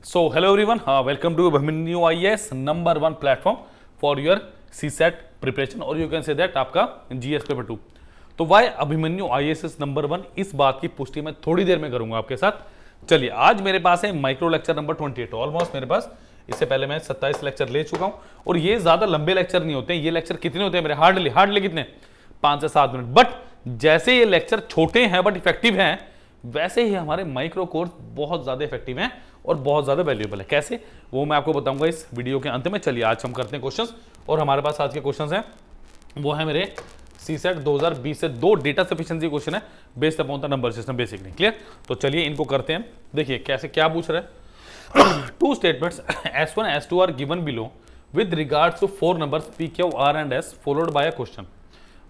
So, hello everyone, welcome to Abhimanyu IAS number 1 platform for your CSET preparation और you can say that आपका GS paper 2। तो Y Abhimanyu IAS number 1 इस बात की पुष्टि मैं थोड़ी देर में करूंगा आपके साथ। चलिए, आज मेरे पास है माइक्रो लेक्चर नंबर 28। ऑलमोस्ट मेरे पास इससे पहले मैं 27 लेक्चर ले चुका हूं और ये ज्यादा लंबे लेक्चर नहीं होते हैं। ये लेक्चर कितने होते हैं मेरे? हार्डली कितने? 5 से 7 मिनट। बट जैसे ये लेक्चर छोटे हैं बट इफेक्टिव हैं, वैसे ही हमारे माइक्रो कोर्स बहुत ज्यादा इफेक्टिव हैं और बहुत ज्यादा वैल्यूएबल है। कैसे, वो मैं आपको बताऊंगा इस वीडियो के अंत में। चलिए, आज हम करते हैं क्वेश्चंस और हमारे पास आज के क्वेश्चंस हैं वो है मेरे सीसेट 2020 से 2 डेटा सफिशिएंसी क्वेश्चन है based upon the number system basically. Clear? तो चलिए इनको करते हैं। देखिए कैसे क्या पूछ रहा है। 2 statements S1 S2 are given below with regards to 4 numbers P Q R and S followed by a question.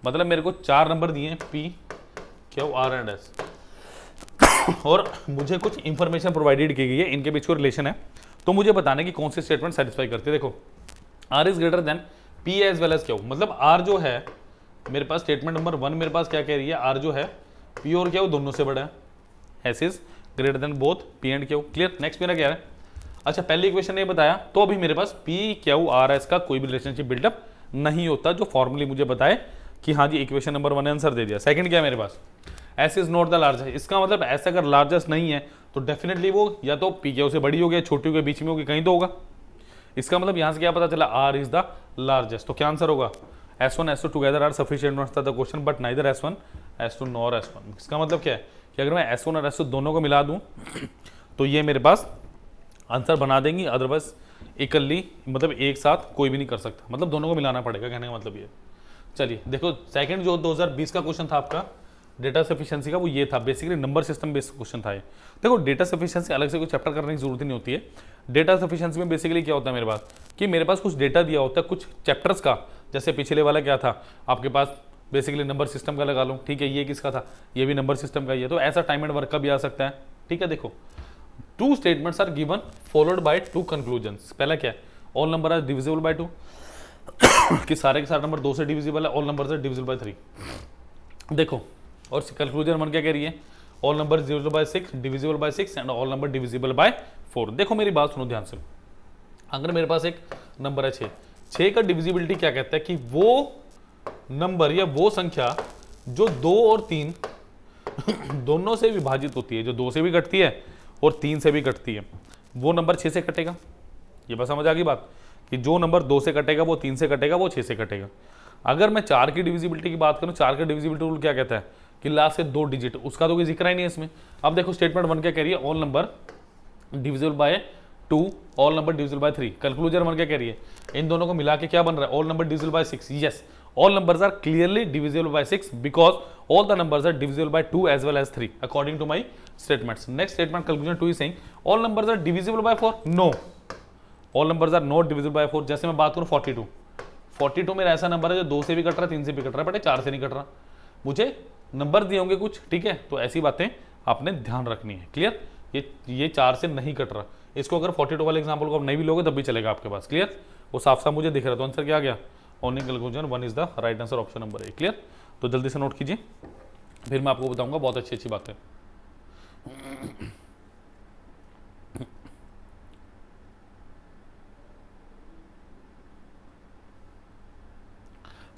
मतलब मेरे को 4 नंबर दिए हैं P Q R and S और मुझे कुछ इंफॉर्मेशन प्रोवाइडेड की गई है, इनके बीच को रिलेशन है। तो मुझे बताने की कौन सी स्टेटमेंट सेटिस्फाई करती है। देखो, R is greater than P as well as Q। मतलब R जो है मेरे पास स्टेटमेंट नंबर 1 मेरे पास क्या कह रही है, R जो है P और Q दोनों से बड़ा है। S is greater then both P and Q। Clear? Next मेरा क्या है? अच्छा, पहली इक्वेशन ने बताया तो अभी मेरे पास P Q R S का कोई भी रिलेशनशिप बिल्डअप नहीं होता जो फॉर्मली मुझे बताए कि हाँ जी इक्वेशन नंबर 1 ने आंसर दे दिया। सेकंड क्या है मेरे पास? S is not the largest. इसका मतलब S अगर लार्जेस्ट नहीं है तो डेफिनेटली वो या तो P Q से बड़ी होगी, छोटी के बीच में होगी, कहीं तो होगा। इसका मतलब यहां से क्या पता चला, R इज द लार्जेस्ट। तो क्या आंसर होगा? S1 S2 together are sufficient not the question but neither S1 S2 nor S1। इसका मतलब क्या है कि अगर मैं S1 और S2 दोनों को मिला दूं तो ये मेरे पास आंसर बना देंगी, अदरवाइज इक्वली मतलब एक साथ कोई भी नहीं कर सकता। मतलब दोनों को मिलाना पड़ेगा, कहने का मतलब ये। चलिए देखो, सेकंड जो 2020 का क्वेश्चन था आपका डेटा सफिशिएंसी का, वो ये था basically number system based question था ये। देखो, डेटा सफिशिएंसी अलग से कोई चैप्टर करने की जरूरत नहीं होती है। डेटा सफिशिएंसी में बेसिकली क्या होता है मेरे पास कि मेरे पास कुछ डेटा दिया होता है कुछ चैप्टर्स का। जैसे पिछले वाला क्या था आपके पास, बेसिकली नंबर सिस्टम का लगा लो, ठीक है। ये किसका था? ये भी नंबर सिस्टम का ही है। तो ऐसा टाइम एंड वर्क का भी आ सकता है, ठीक है। देखो, 2 statements are given followed by 2 conclusions. पहला क्या है? All number are divisible by 2 कि सारे के सारे नंबर 2 से डिविजिबल है। All number are divisible by 3। देखो, और कंक्लूजन 1 क्या कह रही है? All number divisible by 6, divisible by 6 and all number divisible by 4। देखो मेरी बात सुनो ध्यान से। अगर मेरे पास एक नंबर है 6 का डिविजिबिलिटी क्या कहता है कि वो नंबर या वो संख्या जो 2 और 3 दोनों से विभाजित होती है, जो 2 से भी कटती है और 3 से भी कटती है, वो नंबर 6 से कटेगा। ये बस समझ आ गई बात कि जो नंबर 2 से कटेगा वो 3 से कटेगा, वो 6 से कटेगा। अगर मैं 4 की डिविजिबिलिटी की बात करूं, 4 का डिविजिबिलिटी रूल क्या कहता है कि लास्ट के 2 डिजिट, उसका तो कोई जिक्र ही नहीं है इसमें। अब देखो स्टेटमेंट 1 क्या कह रही है? All number divisible by 2, all number divisible by 3। Conclusion 1 क्या कह रही है? इन दोनों को मिला के क्या बन रहा है? All number divisible by 6। Yes, all numbers are clearly divisible by 6 because all the numbers are divisible by 2 as well as 3 according to my statements. Next statement conclusion 2 is saying all numbers are divisible by 4। No, all numbers are not divisible by 4। जैसे मैं बात करूं 42 मेरा ऐसा number है जो 2 से भी कट रहा है, 3 से भी कट रहा है, बट 4 से नहीं कट रहा। मुझे नंबर दिए होंगे कुछ, ठीक है। तो ऐसी बातें आपने ध्यान रखनी है। क्लियर? ये 4 से नहीं कट रहा। इसको अगर 42 वाले एग्जांपल को आप नहीं भी लोगे तब भी चलेगा आपके पास। क्लियर? वो साफ साफ मुझे दिख रहा है। तो आंसर क्या आ गया? Only conclusion 1 is the right answer, option number A. Clear? तो जल्दी से नोट कीजिए, फिर मैं आपको बताऊंगा बहुत अच्छी अच्छी बातें।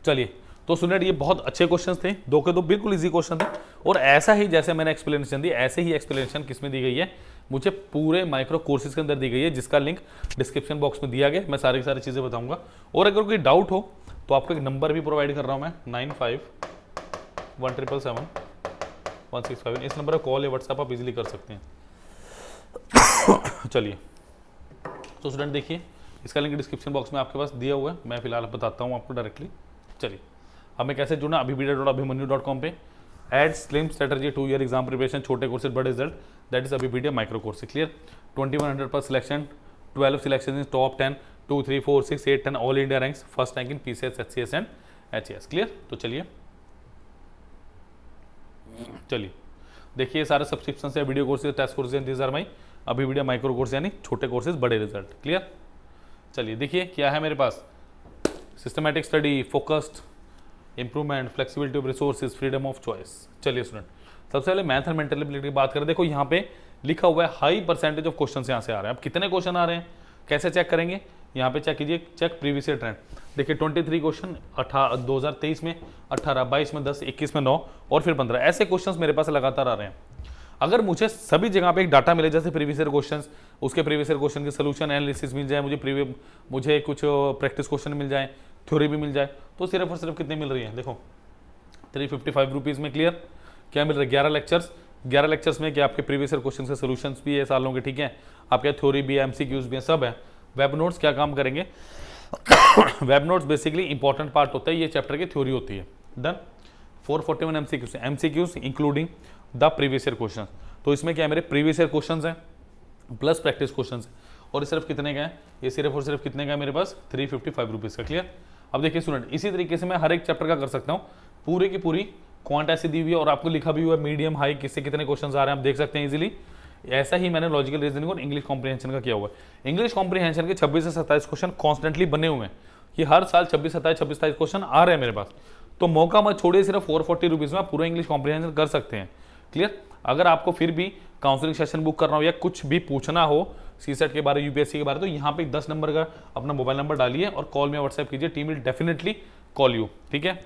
चलिए, तो स्टूडेंट ये बहुत अच्छे क्वेश्चंस थे, 2 के 2 बिल्कुल इजी क्वेश्चन थे। और ऐसा ही जैसे मैंने एक्सप्लेनेशन दी, ऐसे ही एक्सप्लेनेशन किसमें दी गई है? मुझे पूरे माइक्रो कोर्सेज के अंदर दी गई है, जिसका लिंक डिस्क्रिप्शन बॉक्स में दिया गया। मैं सारी की सारी चीज़ें बताऊंगा। और अगर कोई डाउट हो तो आपको एक नंबर भी प्रोवाइड कर रहा हूँ मैं, 9517771657। इस नंबर पर कॉल या व्हाट्सएप आप इजीली कर सकते हैं। चलिए, तो स्टूडेंट देखिए, इसका लिंक डिस्क्रिप्शन बॉक्स में आपके पास दिया हुआ है। मैं फिलहाल बताता हूँ आपको डायरेक्टली। चलिए, अब मैं कैसे जुड़ना? abhipedia.abhimanyu.com पे add slim strategy 2 year exam preparation, छोटे कोर्सेज बड़े result, that is Abhipedia micro course. Clear? 2100 पर selection, 12 selection in top 10, 2, 3, 4, 6, 8, 10 all India ranks, first rank in PCS, HCS and HAS। Clear? तो चलिए देखिए, ये सारे सब्सक्रिप्शन है, video courses, test courses, this are my Abhipedia micro course, यानी छोटे courses बड़े रिजल्ट। क्लियर? चलिए देखिए क्या है मेरे पास, systematic study, focused improvement, flexibility of resources, freedom of choice. चलिए स्टूडेंट, सबसे पहले मैथ एंड मेंटल एबिलिटी की बात करें। देखो यहाँ पे लिखा हुआ है हाई परसेंटेज ऑफ क्वेश्चन यहाँ से आ रहे हैं। अब कितने क्वेश्चन आ रहे हैं, कैसे चेक करेंगे, यहाँ पे चेक कीजिए, चेक प्रीवियस ईयर ट्रेंड। देखिए 23 क्वेश्चन 2023 में, 18, 22 में 10, 21 में 9 और फिर 15, ऐसे क्वेश्चंस मेरे पास लगातार आ रहे हैं। अगर मुझे सभी जगह पे एक डाटा मिले, जैसे प्रीवियस ईयर क्वेश्चंस, उसके प्रीवियस ईयर क्वेश्चन के सोल्यूशन एनालिसिस मिल जाए, मुझे कुछ प्रैक्टिस क्वेश्चन मिल जाए, थ्योरी भी मिल जाए, तो सिर्फ और सिर्फ कितने मिल रही है, देखो 355 रुपीज़ में क्लियर क्या मिल रहा है, 11 लेक्चर्स में क्या आपके प्रीवियस ईयर क्वेश्चन के सोल्यूशंस भी है सालों के, ठीक है, आपके थ्योरी भी है, एमसीक्यूज भी है, सब है। वेब नोट्स क्या काम करेंगे web notes basically important part होता है, ये चैप्टर की थ्योरी होती है। Done. 441 MCQs including the previous year question. तो इसमें क्या है, मेरे प्रीवियस ईयर क्वेश्चन है प्लस प्रैक्टिस क्वेश्चन है, और ये सिर्फ कितने का है, ये सिर्फ और सिर्फ कितने का है मेरे पास, 355 रुपीज़ का। क्लियर। अब देखिए स्टूडेंट, इसी तरीके से मैं हर एक चैप्टर का कर सकता हूँ, पूरी की पूरी क्वांट ऐसी दी हुई है और आपको लिखा भी हुआ है मीडियम हाई किससे कितने क्वेश्चन आ रहे हैं, आप देख सकते हैं इजीली। ऐसा ही मैंने लॉजिकल रीजनिंग और इंग्लिश कॉम्प्रिहेंशन का किया हुआ है। इंग्लिश कॉम्प्रिहेंशन के 26 से 27 क्वेश्चन कॉन्स्टेंटली बने हुए हैं, ये हर साल 26, 27 क्वेश्चन आ रहे हैं मेरे पास, तो मौका मत छोड़िए, सिर्फ 440 रुपीज़ में आप पूरा इंग्लिश कॉम्प्रिहेंशन कर सकते हैं। क्लियर। अगर आपको फिर भी काउंसलिंग सेशन बुक करना हो या कुछ भी पूछना हो सीसेट के बारे, यूपीएससी के बारे, तो यहाँ पे 10 नंबर का अपना मोबाइल नंबर डालिए और कॉल में व्हाट्सएप कीजिए, team will definitely call you. ठीक है,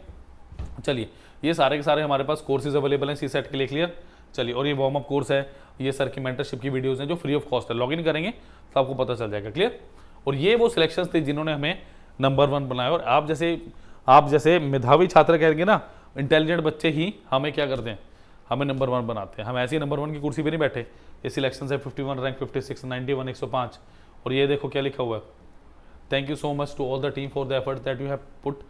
चलिए ये सारे के सारे हमारे पास कोर्सेज अवेलेबल हैं सीसेट के लिए। क्लियर। चलिए, और ये वार्म अप कोर्स है, ये सर की मेंटरशिप की वीडियोस हैं जो फ्री ऑफ कॉस्ट है, लॉगिन करेंगे तो आपको पता चल जाएगा। क्लियर। और ये वो सिलेक्शंस थे जिन्होंने हमें नंबर 1 बनाया, और आप जैसे मेधावी छात्र कहेंगे ना, इंटेलिजेंट बच्चे ही हमें क्या करते हैं, हमें नंबर 1 बनाते हैं। हम ऐसे ही नंबर 1 की कुर्सी पे नहीं बैठे। ये सिलेक्शन है 51 रैंक, 56, 91, 105, और ये देखो क्या लिखा हुआ है, thank you so much to all the team for the effort that you have put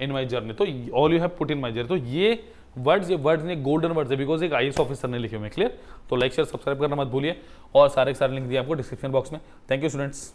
in my journey. तो all you have put in my journey, तो ये वर्ड्स ने गोल्डन वर्ड्स है, बिकॉज एक आईएएस ऑफिसर ने लिखे हुए। Clear. तो लाइक शेयर सब्सक्राइब करना मत भूलिए, और सारे के सारे लिंक दिए आपको डिस्क्रिप्शन बॉक्स में। Thank you students.